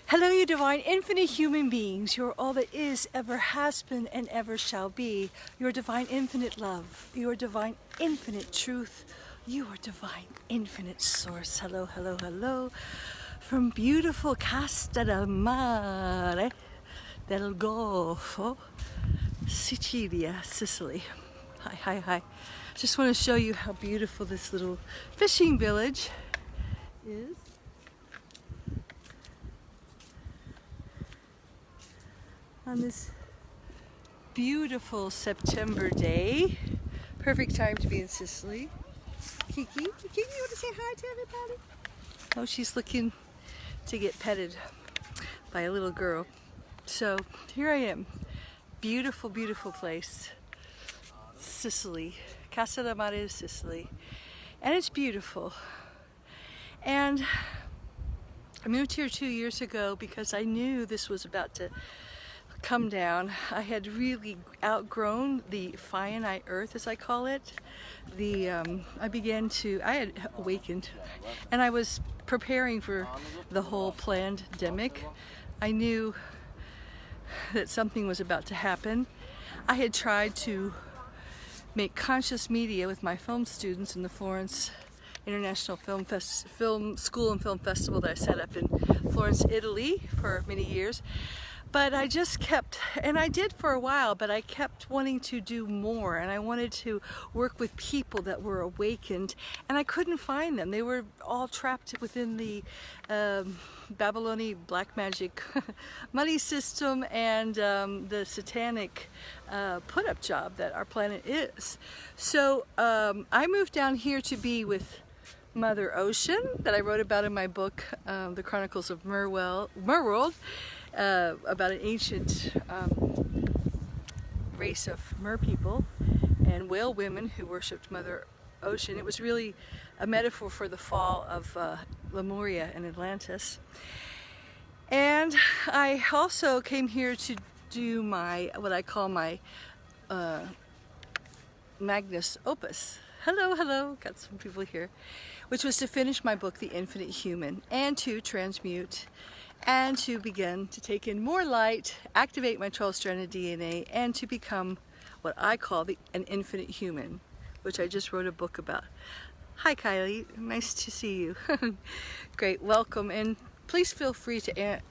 Hello, you divine, infinite human beings. You're all that is, ever has been, and ever shall be. Your divine, infinite love. Your divine, infinite truth. You are divine, infinite source. Hello, hello, hello. From beautiful Casa del Mare del Golfo, Sicilia, Sicily. Hi, hi, hi. Just want to show you how beautiful this little fishing village is. On this beautiful September day. Perfect time to be in Sicily. Kiki, you want to say hi to everybody? Oh, she's looking to get petted by a little girl. So here I am. Beautiful, beautiful place. Sicily. Casa del Mare, Sicily. And it's beautiful. And I moved here 2 years ago because I knew this was about to come down. I had really outgrown the finite earth, as I call it. I had awakened, and I was preparing for the whole pandemic. I knew that something was about to happen. I had tried to make conscious media with my film students in the Florence International Film School and Film Festival that I set up in Florence, Italy for many years. But I just kept, and I did for a while, but I kept wanting to do more, and I wanted to work with people that were awakened, and I couldn't find them. They were all trapped within the Babylonian black magic money system and the satanic put-up job that our planet is. So I moved down here to be with Mother Ocean, that I wrote about in my book, The Chronicles of Merworld, about an ancient race of mer people and whale women who worshipped Mother Ocean. It was really a metaphor for the fall of Lemuria and Atlantis. And I also came here to do what I call my magnus opus. Hello, hello, got some people here. Which was to finish my book, The Infinite Human, and to transmute and to begin to take in more light, activate my 12-stranded DNA, and to become what I call an infinite human, which I just wrote a book about. Hi, Kylie. Nice to see you. Great. Welcome. And please feel free to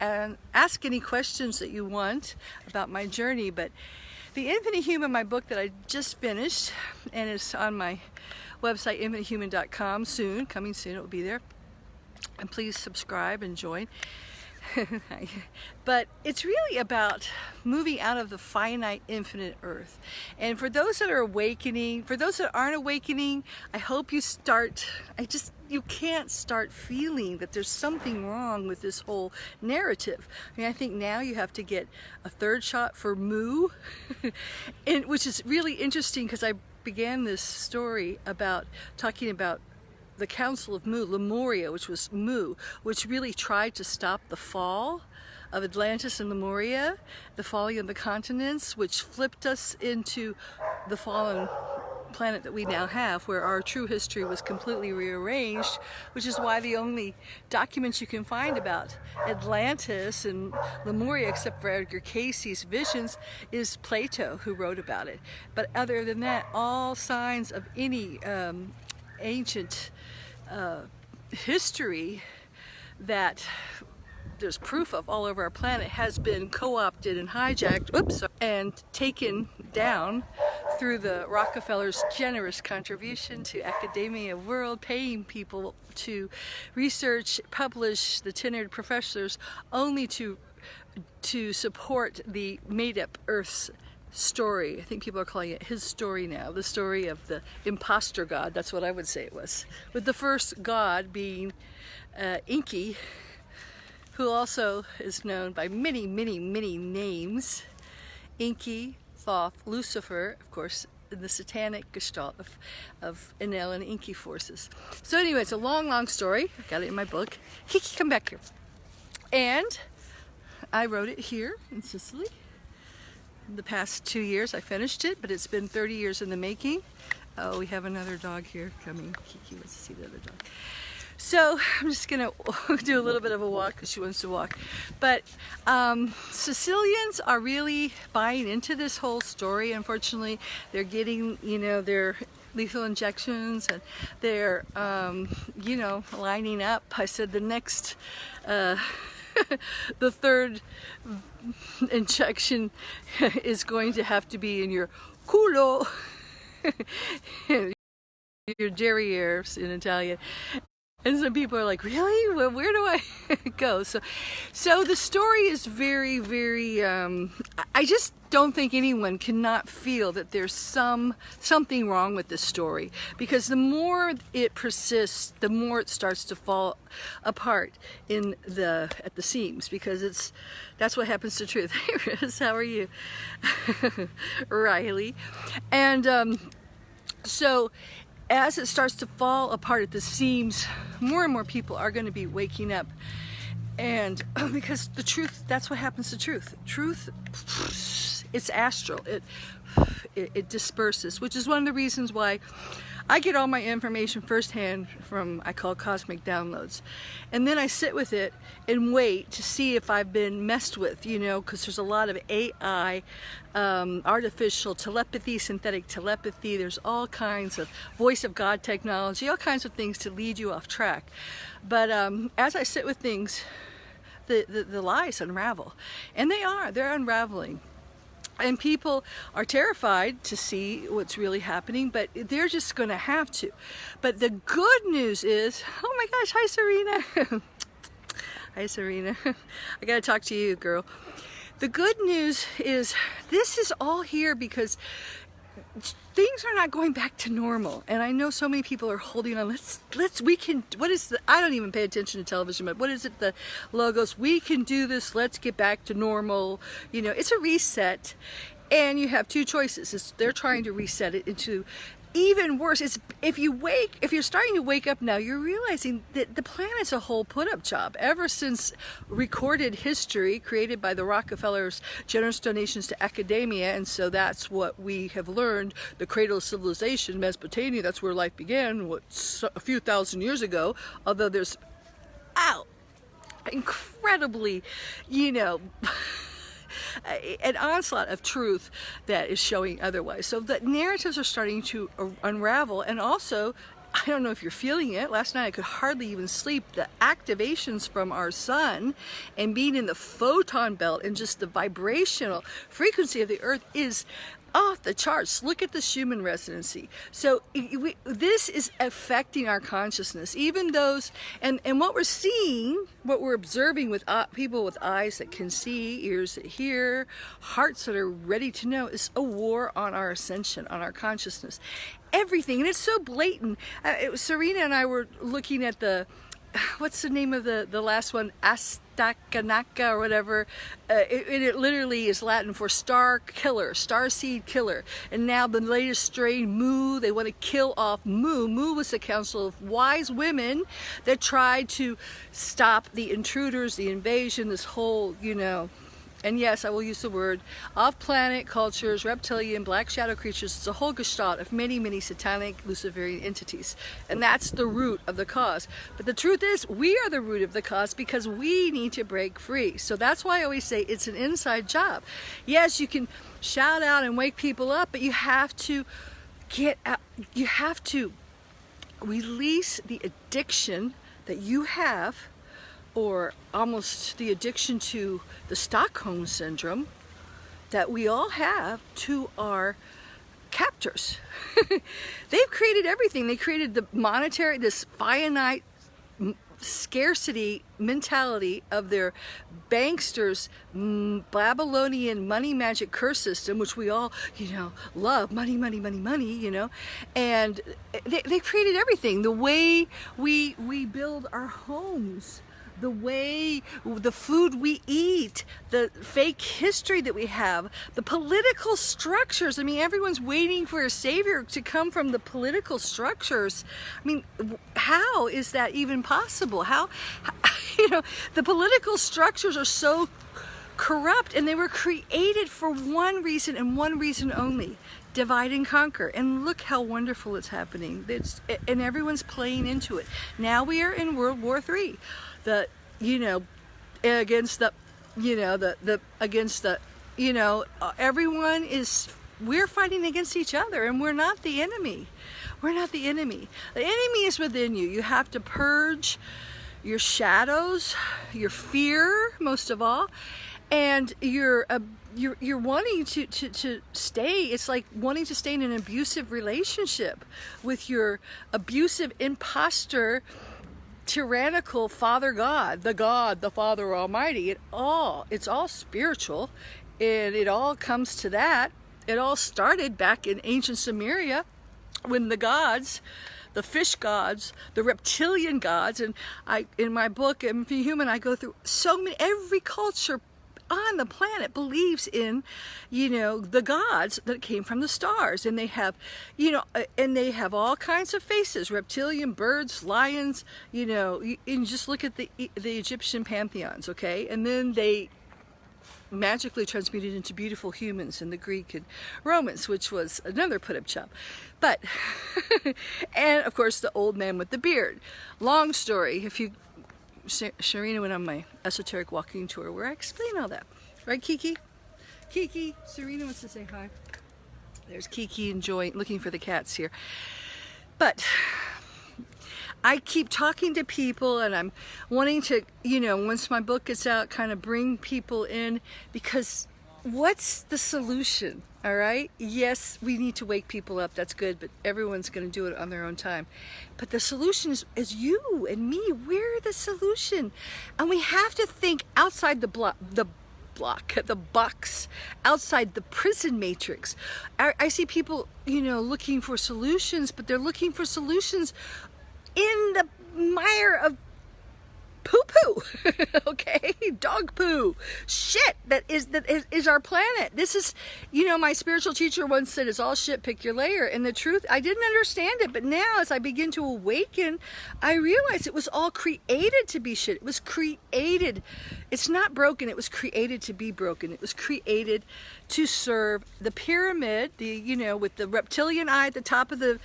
ask any questions that you want about my journey. But The Infinite Human, my book that I just finished, and it's on my website, infinitehuman.com, coming soon, it will be there. And please subscribe and join. But it's really about moving out of the finite, infinite earth. And for those that are awakening, for those that aren't awakening, I hope you you can't start feeling that there's something wrong with this whole narrative. I mean, I think now you have to get a third shot for Mu, which is really interesting because I began this story talking about the Council of Mu, Lemuria, which was Mu, which really tried to stop the fall of Atlantis and Lemuria, the falling of the continents, which flipped us into the fallen planet that we now have, where our true history was completely rearranged, which is why the only documents you can find about Atlantis and Lemuria, except for Edgar Cayce's visions, is Plato, who wrote about it. But other than that, all signs of any ancient history that there's proof of all over our planet has been co-opted and hijacked, and taken down through the Rockefellers' generous contribution to academia world, paying people to research, publish, the tenured professors, only to support the made-up Earth's story. I think people are calling it his story now, the story of the imposter god. That's what I would say it was. With the first god being Enki, who also is known by many, many, many names. Enki, Thoth, Lucifer, of course, in the satanic gestalt of Enel and Enki forces. So anyway, it's a long, long story. I got it in my book. Kiki, come back here. And I wrote it here in Sicily. The past 2 years I finished it, but it's been 30 years in the making. Oh, we have another dog here coming. Kiki wants to see the other dog. So I'm just gonna do a little bit of a walk because she wants to walk. But Sicilians are really buying into this whole story. Unfortunately, they're getting, their lethal injections, and they're, lining up. I said the next, the third injection is going to have to be in your culo, your derriere in Italian. And some people are like, really? Well, where do I go? So the story is very, very, I just don't think anyone cannot feel that there's something wrong with this story, because the more it persists, the more it starts to fall apart at the seams, because that's what happens to truth. Hey Riz, how are you? Riley. And so as it starts to fall apart at the seams, more and more people are going to be waking up. And because the truth, that's what happens to truth. Truth, it's astral. It disperses, which is one of the reasons why I get all my information firsthand from, I call cosmic downloads. And then I sit with it and wait to see if I've been messed with, because there's a lot of AI, artificial telepathy, synthetic telepathy. There's all kinds of voice of God technology, all kinds of things to lead you off track. But as I sit with things, the lies unravel. And they're unraveling. And people are terrified to see what's really happening, but they're just going to have to. But the good news is, oh my gosh, hi Serena. Hi Serena. I got to talk to you, girl. The good news is this is all here because things are not going back to normal. And I know so many people are holding on. I don't even pay attention to television, but what is it? The logos, we can do this. Let's get back to normal. It's a reset. And you have two choices. They're trying to reset it into even worse. If you're starting to wake up now, you're realizing that the planet's a whole put-up job. Ever since recorded history created by the Rockefellers' generous donations to academia, and so that's what we have learned. The cradle of civilization, Mesopotamia, that's where life began, a few thousand years ago. Although there's, incredibly, an onslaught of truth that is showing otherwise. So the narratives are starting to unravel. And also, I don't know if you're feeling it, last night I could hardly even sleep. The activations from our sun and being in the photon belt and just the vibrational frequency of the earth is off the charts. Look at the Schumann residency. So this is affecting our consciousness. Even those, and what we're seeing, what we're observing with people with eyes that can see, ears that hear, hearts that are ready to know, is a war on our ascension, on our consciousness. Everything, and it's so blatant. Serena and I were looking at what's the name of the last one? Astakanaka or whatever. It literally is Latin for star killer, starseed killer. And now the latest strain, Mu, they want to kill off Mu. Mu was a council of wise women that tried to stop the intruders, the invasion, this whole, and yes, I will use the word, off-planet cultures, reptilian, black shadow creatures. It's a whole gestalt of many, many satanic Luciferian entities. And that's the root of the cause. But the truth is, we are the root of the cause because we need to break free. So that's why I always say it's an inside job. Yes, you can shout out and wake people up, but you have to get out. You have to release the addiction that you have, or almost the addiction to the Stockholm syndrome that we all have, to our captors. They've created everything. They created the monetary, this finite scarcity mentality of their banksters' Babylonian money magic curse system, which we all, love. Money, money, money, money, and they created everything. The way we build our homes, the way, the food we eat, the fake history that we have, the political structures. I mean, everyone's waiting for a savior to come from the political structures. I mean, how is that even possible? How the political structures are so corrupt, and they were created for one reason and one reason only: divide and conquer. And look how wonderful it's happening. And everyone's playing into it. Now we are in World War III. Everyone is, we're fighting against each other, and we're not the enemy. We're not the enemy. The enemy is within you. You have to purge your shadows, your fear, most of all, and you're wanting to stay. It's like wanting to stay in an abusive relationship with your abusive imposter, tyrannical Father God, the Father Almighty. It's all spiritual, and it all comes to that. It all started back in ancient Sumeria, when the gods, the fish gods, the reptilian gods, and in my book, Empty Human, I go through so many, every culture on the planet believes in, the gods that came from the stars, and they have, and they have all kinds of faces: reptilian, birds, lions, and just look at the Egyptian pantheons, okay? And then they magically transmuted into beautiful humans in the Greek and Romans, which was another put-up job. But, and of course the old man with the beard. Long story. Sharina went on my esoteric walking tour where I explain all that. Right, Kiki? Kiki, Serena wants to say hi. There's Kiki enjoying, looking for the cats here. But I keep talking to people, and I'm wanting to, once my book gets out, kind of bring people in, because what's the solution? All right? Yes, we need to wake people up. That's good, but everyone's going to do it on their own time. But the solution is you and me. We're the solution. And we have to think outside the box, outside the prison matrix. I see people, looking for solutions, but they're looking for solutions in the mire of poo-poo, okay? Dog poo, shit that is our planet. This is, my spiritual teacher once said, it's all shit, pick your layer. And the truth, I didn't understand it, but now as I begin to awaken, I realize it was all created to be shit. It was created. It's not broken. It was created to be broken. It was created to serve the pyramid, with the reptilian eye at the top of the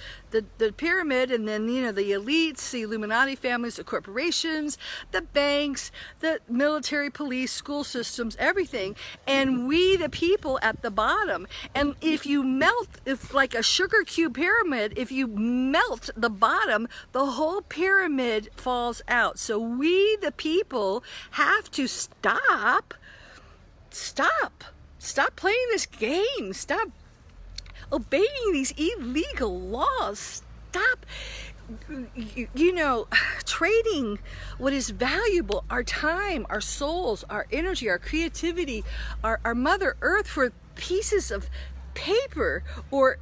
pyramid, and then, the elites, the Illuminati families, the corporations, the banks, the military, police, school systems, everything, and we the people at the bottom. And if like a sugar cube pyramid, if you melt the bottom, the whole pyramid falls out. So we the people have to stop playing this game. Stop obeying these illegal laws. Stop trading what is valuable, our time, our souls, our energy, our creativity, our Mother Earth, for pieces of paper or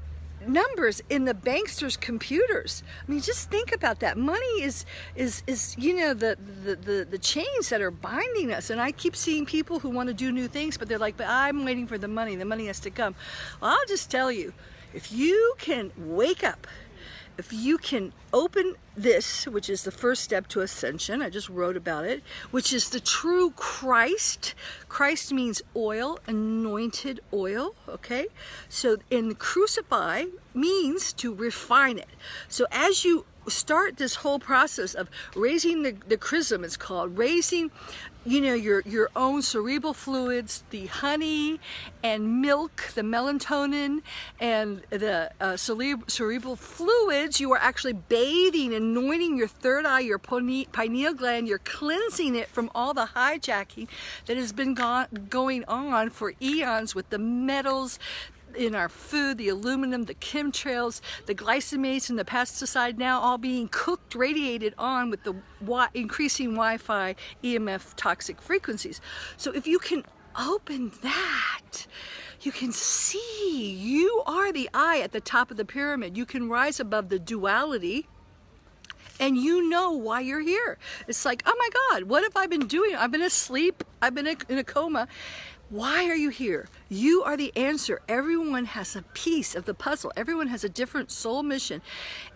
numbers in the banksters' computers. I mean, just think about that. Money is the chains that are binding us. And I keep seeing people who want to do new things, but they're like, but I'm waiting for the money. The money has to come. Well, I'll just tell you, if you can wake up, if you can open this, which is the first step to ascension, I just wrote about it, which is the true Christ. Christ means oil, anointed oil, okay? So, and crucify means to refine it. So as you start this whole process of raising the chrism, it's called, raising, your own cerebral fluids, the honey and milk, the melatonin and the cerebral fluids, you are actually bathing, anointing your third eye, your pineal gland. You're cleansing it from all the hijacking that has been going on for eons with the metals in our food, the aluminum, the chemtrails, the glycemates, and the pesticide, now all being cooked, radiated on with the increasing Wi-Fi, EMF, toxic frequencies. So if you can open that, you can see you are the eye at the top of the pyramid. You can rise above the duality, and you know why you're here. It's like, oh my God, what have I been doing? I've been asleep. I've been in a coma. Why are you here? You are the answer. Everyone has a piece of the puzzle. Everyone has a different soul mission.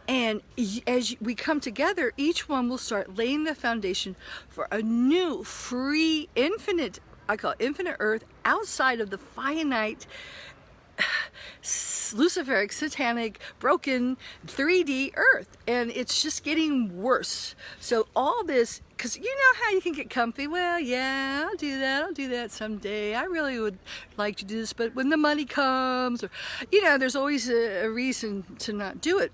And as we come together, each one will start laying the foundation for a new, free, infinite, I call it infinite earth, outside of the finite Luciferic, satanic, broken 3D earth, and it's just getting worse. So all this, because you know how you can get comfy, well, yeah, I'll do that someday, I really would like to do this, but when the money comes, or you know, there's always a reason to not do it.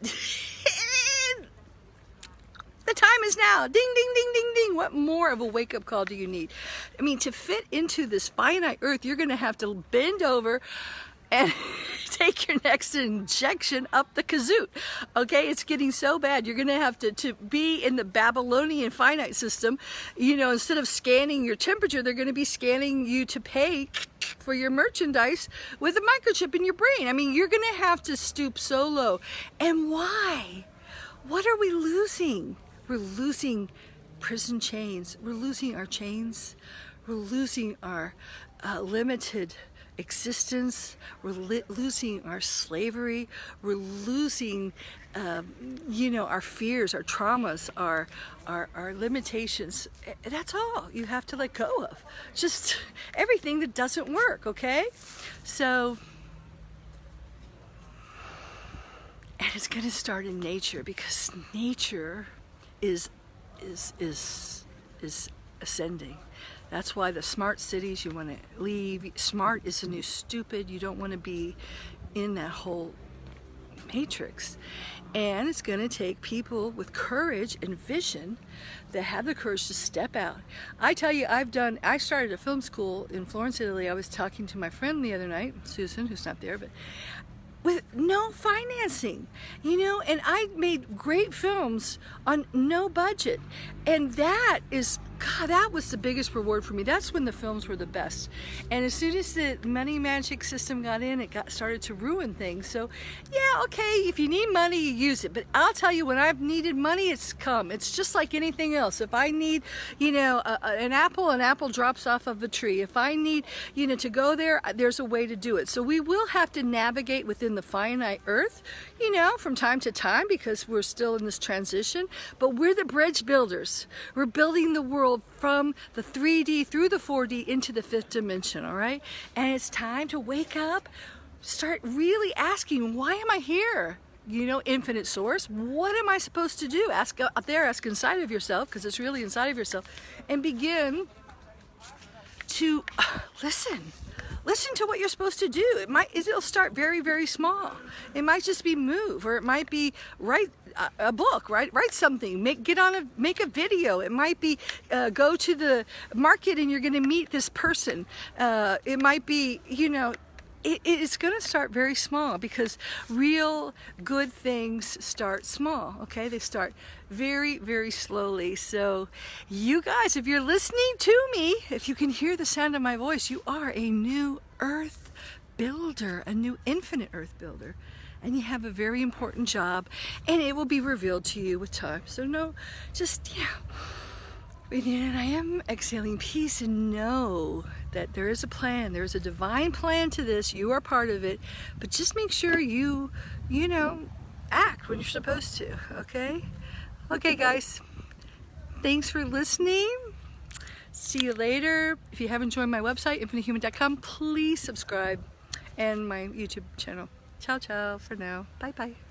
The time is now. Ding, ding, ding, ding, ding. What more of a wake-up call do you need? I mean, to fit into this finite earth, you're going to have to bend over and take your next injection up the kazoot. Okay, it's getting so bad. You're going to have to be in the Babylonian finite system. You know, instead of scanning your temperature, they're going to be scanning you to pay for your merchandise with a microchip in your brain. I mean, you're going to have to stoop so low. And why? What are we losing? We're losing prison chains. We're losing our chains. We're losing our limited existence. We're losing our slavery. We're losing, you know, our fears, our traumas, our limitations. That's all you have to let go of. Just everything that doesn't work, okay? So, and it's going to start in nature, because nature is ascending. That's why the smart cities, you want to leave. Smart is the new stupid. You don't want to be in that whole matrix. And it's going to take people with courage and vision that have the courage to step out. I tell you, I started a film school in Florence, Italy. I was talking to my friend the other night, Susan, who's not there, but with no financing, you know, and I made great films on no budget. And that is, God, that was the biggest reward for me. That's when the films were the best. And as soon as the money magic system got in, it started to ruin things. So yeah, okay, if you need money, you use it. But I'll tell you, when I've needed money, it's come. It's just like anything else. If I need, you know, an apple drops off of a tree. If I need, you know, to go there, there's a way to do it. So we will have to navigate within the finite earth, you know, from time to time, because we're still in this transition. But we're the bridge builders. We're building the world from the 3D through the 4D into the 5th dimension, all right? And it's time to wake up, start really asking, why am I here? You know, infinite source, what am I supposed to do? Ask out there, ask inside of yourself, because it's really inside of yourself, and begin to listen. Listen to what you're supposed to do. It'll start very, very small. It might just be move, or it might be write a book, write something, make a video. It might be go to the market and you're going to meet this person. It might be, you know, it's going to start very small, because real good things start small, okay? They start very, very slowly. So you guys, if you're listening to me, if you can hear the sound of my voice, you are a new earth builder, a new infinite earth builder. And you have a very important job, and it will be revealed to you with time. So no, just, yeah. And I am exhaling peace, and know that there is a plan. There is a divine plan to this. You are part of it, but just make sure you know, act when you're supposed to, okay? Okay, guys, thanks for listening. See you later. If you haven't joined my website, infinitehuman.com, please subscribe, and my YouTube channel. Ciao, ciao for now. Bye-bye.